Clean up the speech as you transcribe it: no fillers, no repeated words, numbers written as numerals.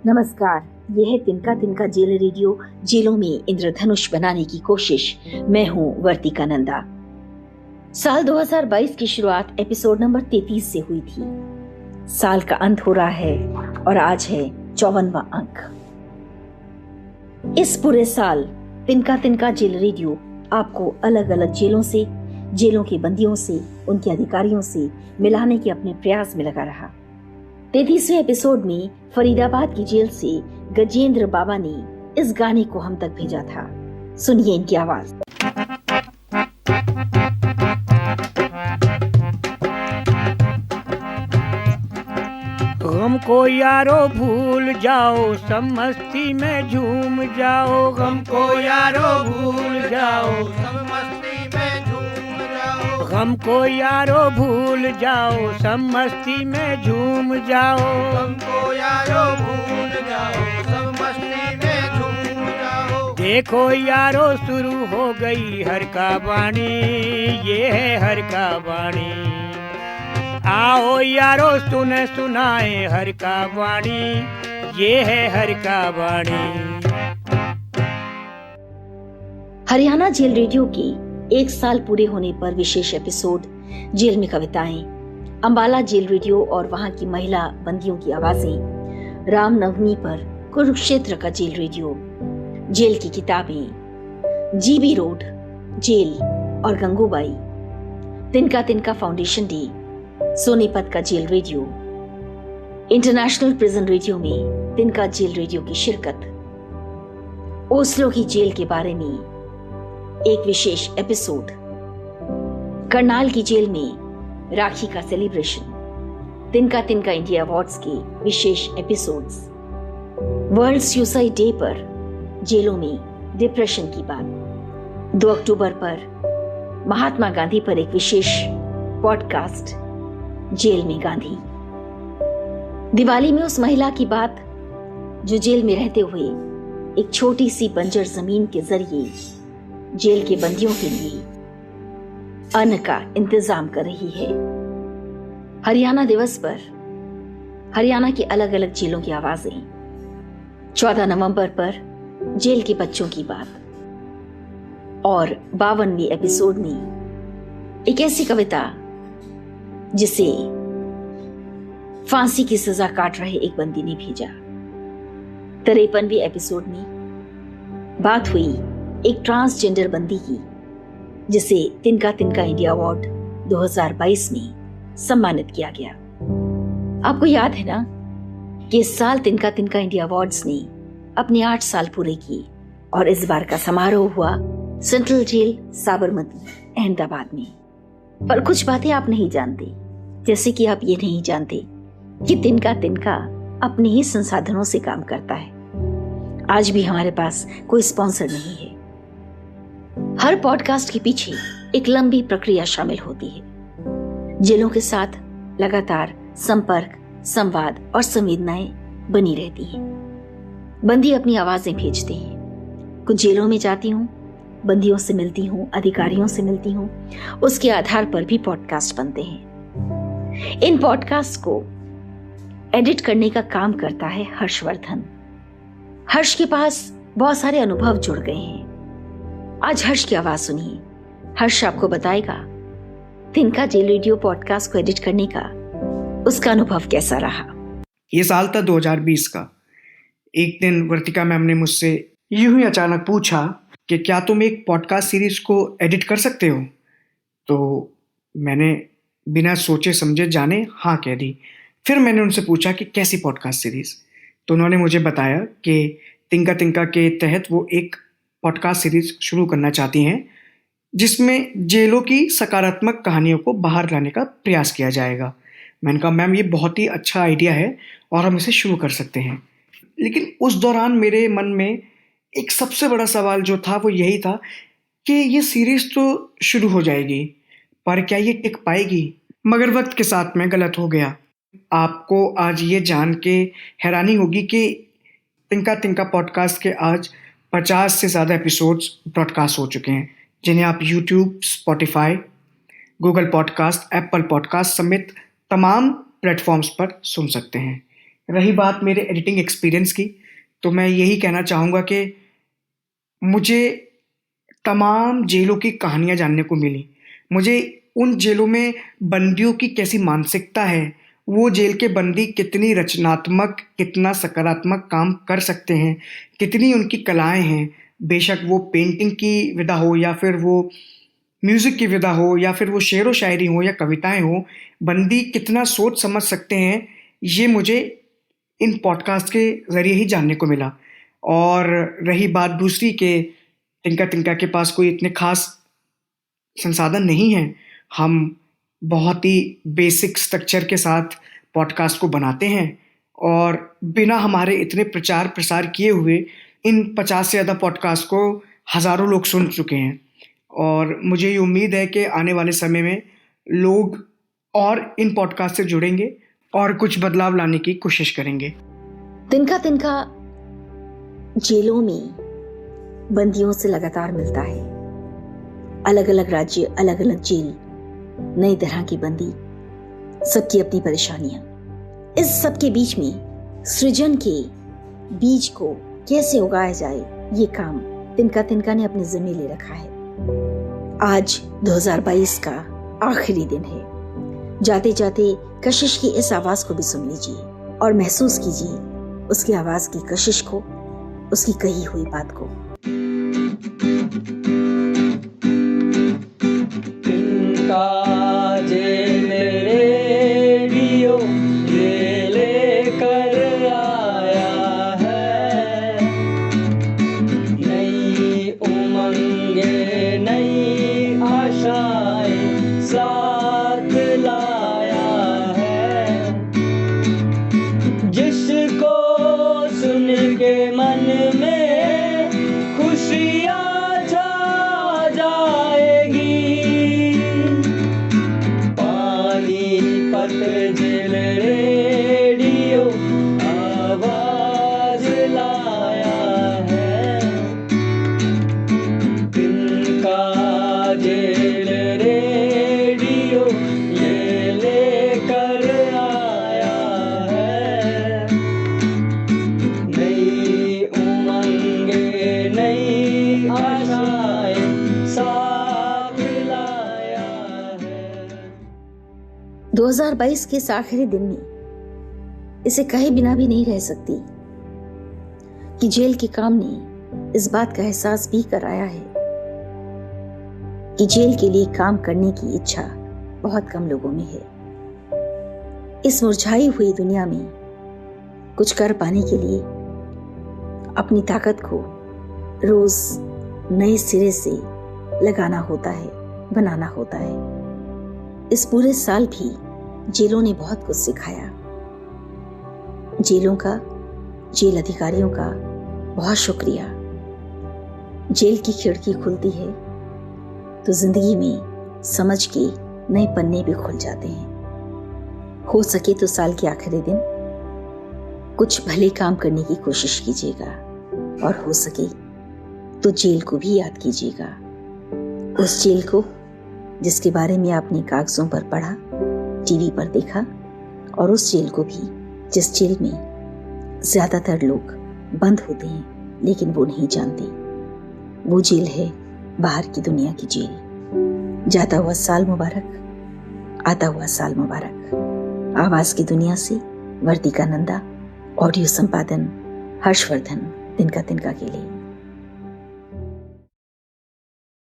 नमस्कार, यह है तिनका तिनका जेल रेडियो, जेलों में इंद्रधनुष बनाने की कोशिश। मैं हूँ वर्तिका नंदा। साल 2022 की शुरुआत एपिसोड नंबर 33 से हुई थी। साल का अंत हो रहा है और आज है 54वां अंक। इस पूरे साल तिनका तिनका जेल रेडियो आपको अलग अलग जेलों से, जेलों के बंदियों से, उनके अधिकारियों से मिलाने के अपने प्रयास में लगा रहा। 33वें एपिसोड में फरीदाबाद की जेल से गजेंद्र बाबा ने इस गाने को हम तक भेजा था। सुनिए इनकी आवाज। गम को यारो भूल जाओ, सब मस्ती में झूम जाओ। गम को यारो भूल जाओ, सब मस्ती में झूम जाओ। गम को यारो भूल जाओ, सब मस्ती में झूम जाओ। गम को यारो भूल जाओ, सब मस्ती में झूम जाओ। देखो यारो शुरू हो गई हर का वाणी, ये है हर का वाणी। आओ यारो सुने सुनाए हर का वाणी, ये है हर का वाणी। हरियाणा जेल रेडियो के 1 साल पूरे होने पर विशेष एपिसोड जेल में कविताएं, अंबाला जेल रेडियो और वहां की महिला बंदियों की आवाजें, रामनवमी पर कुरुक्षेत्र का जेल रेडियो, जेल की किताबें, जीबी रोड जेल और गंगूबाई, तिनका तिनका फाउंडेशन डे, सोनीपत का jail radio, international prison radio में तिनका जेल रेडियो की शिरकत, ओस्लो की जेल के बारे में एक विशेष एपिसोड, करनाल की जेल में राखी का सेलिब्रेशन, तिनका तिनका इंडिया अवार्ड्स के विशेष एपिसोड्स, वर्ल्ड सुसाइड डे पर जेलों में डिप्रेशन की बात, 2 अक्टूबर पर महात्मा गांधी पर एक विशेष पॉडकास्ट, जेल में गांधी, दिवाली में उस महिला की बात जो जेल में रहते हुए एक छोटी सी बंजर जमीन के जरिए जेल के बंदियों के लिए अन्न का इंतजाम कर रही है। हरियाणा दिवस पर हरियाणा की अलग अलग जेलों की आवाजें, 14 नवंबर पर जेल के बच्चों की बात और 52वें एपिसोड में एक ऐसी कविता जिसे फांसी की सजा काट रहे एक बंदी ने भेजा। 53वें एपिसोड में बात हुई एक ट्रांसजेंडर बंदी की जिसे तिनका तिनका इंडिया अवार्ड 2022 में सम्मानित किया गया। आपको याद है ना कि इस साल तिनका तिनका इंडिया अवार्ड्स ने अपने 8 साल पूरे किए और इस बार का समारोह हुआ सेंट्रल जेल साबरमती अहमदाबाद में। पर कुछ बातें आप नहीं जानते, जैसे कि आप ये नहीं जानते कि तिनका तिनका अपने ही संसाधनों से काम करता है। आज भी हमारे पास कोई स्पॉन्सर नहीं है। हर पॉडकास्ट के पीछे एक लंबी प्रक्रिया शामिल होती है। जेलों के साथ लगातार संपर्क, संवाद और संवेदनाएं बनी रहती हैं। बंदी अपनी आवाजें भेजते हैं। कुछ जेलों में जाती हूँ, बंदियों से मिलती हूँ, अधिकारियों से मिलती हूँ, उसके आधार पर भी पॉडकास्ट बनते हैं। इन पॉडकास्ट को एडिट करने का काम करता है हर्षवर्धन। हर्ष के पास बहुत सारे अनुभव जुड़ गए हैं। आज हर्ष की आवाज सुनिए। हर्ष आपको बताएगा तिनका जेल रेडियो पॉडकास्ट को एडिट करने का उसका अनुभव कैसा रहा। ये साल था 2020 का। एक दिन वर्तिका मैम ने मुझसे यूं ही अचानक पूछा कि क्या तुम एक पॉडकास्ट सीरीज को एडिट कर सकते हो। तो मैंने बिना सोचे समझे जाने हाँ कह दी। फिर मैंने उनसे पूछा कि कैसी पॉडकास्ट सीरीज। तो उन्होंने मुझे बताया कि तिनका तिनका के तहत वो एक पॉडकास्ट सीरीज शुरू करना चाहती हैं जिसमें जेलों की सकारात्मक कहानियों को बाहर लाने का प्रयास किया जाएगा। मैंने कहा मैम ये बहुत ही अच्छा आइडिया है और हम इसे शुरू कर सकते हैं। लेकिन उस दौरान मेरे मन में एक सबसे बड़ा सवाल जो था वो यही था कि ये सीरीज तो शुरू हो जाएगी पर क्या ये टिक पाएगी। मगर वक्त के साथ मैं गलत हो गया। आपको आज ये जान के हैरानी होगी कि तिनका तिनका पॉडकास्ट के आज 50 से ज़्यादा एपिसोड्स ब्रॉडकास्ट हो चुके हैं जिन्हें आप YouTube, Spotify, Google podcast, Apple podcast समेत तमाम प्लेटफॉर्म्स पर सुन सकते हैं। रही बात मेरे एडिटिंग एक्सपीरियंस की, तो मैं यही कहना चाहूँगा कि मुझे तमाम जेलों की कहानियाँ जानने को मिली। मुझे उन जेलों में बंदियों की कैसी मानसिकता है, वो जेल के बंदी कितनी रचनात्मक, कितना सकारात्मक काम कर सकते हैं, कितनी उनकी कलाएँ हैं। बेशक वो पेंटिंग की विधा हो या फिर वो म्यूज़िक की विधा हो या फिर वो शेर व शायरी हो या कविताएँ हों, बंदी कितना सोच समझ सकते हैं, ये मुझे इन पॉडकास्ट के ज़रिए ही जानने को मिला। और रही बात दूसरी कि तिनका तिनका के पास कोई इतने ख़ास संसाधन नहीं हैं। हम बहुत ही बेसिक स्ट्रक्चर के साथ पॉडकास्ट को बनाते हैं और बिना हमारे इतने प्रचार प्रसार किए हुए इन 50 से ज़्यादा पॉडकास्ट को हज़ारों लोग सुन चुके हैं। और मुझे ये उम्मीद है कि आने वाले समय में लोग और इन पॉडकास्ट से जुड़ेंगे और कुछ बदलाव लाने की कोशिश करेंगे। तिनका तिनका जेलों में बंदियों से लगातार मिलता है। अलग अलग राज्य, अलग अलग जेल, नई तरह की बंदी, सबकी अपनी परेशानियां। इस सब के बीच में सृजन के बीज को कैसे उगाया जाए, ये काम तिनका तिनका ने अपने जिम्मे ले रखा है। आज 2022 का आखिरी दिन है। जाते जाते कशिश की इस आवाज को भी सुन लीजिए और महसूस कीजिए उसकी आवाज की कशिश को, उसकी कही हुई बात को। तिनका जेल रेडियो ये लेकर आया है, नई उमंगे नई आशाएं साथ लाया है, जिसको सुन के मन में खुशियाँ छा जाएगी। पानीपत जेल रेडियो आवाज लाया है, तिनका जेल रेडियो ये लेकर आया है, नई उमंगे नई आशाएं साथ लाया है। 2022 के इस आखिरी दिन में इसे कहे बिना भी नहीं रह सकती कि जेल के काम ने इस बात का एहसास भी कराया है कि जेल के लिए काम करने की इच्छा बहुत कम लोगों में है। इस मुरझाई हुई दुनिया में कुछ कर पाने के लिए अपनी ताकत को रोज नए सिरे से लगाना होता है, बनाना होता है। इस पूरे साल भी जेलों ने बहुत कुछ सिखाया। जेलों का, जेल अधिकारियों का बहुत शुक्रिया। जेल की खिड़की खुलती है तो जिंदगी में समझ के नए पन्ने भी खुल जाते हैं। हो सके तो साल के आखिरी दिन कुछ भले काम करने की कोशिश कीजिएगा और हो सके तो जेल को भी याद कीजिएगा। उस जेल को जिसके बारे में आपने कागजों पर पढ़ा, टीवी पर देखा, और उस जेल को भी जिस जेल में ज्यादातर लोग बंद होते हैं लेकिन वो नहीं जानते। वो जेल है बाहर की दुनिया की जेल। जाता हुआ साल मुबारक, आता हुआ साल मुबारक। आवाज की दुनिया से वर्तिका नंदा, ऑडियो संपादन हर्षवर्धन, तिनका तिनका के लिए।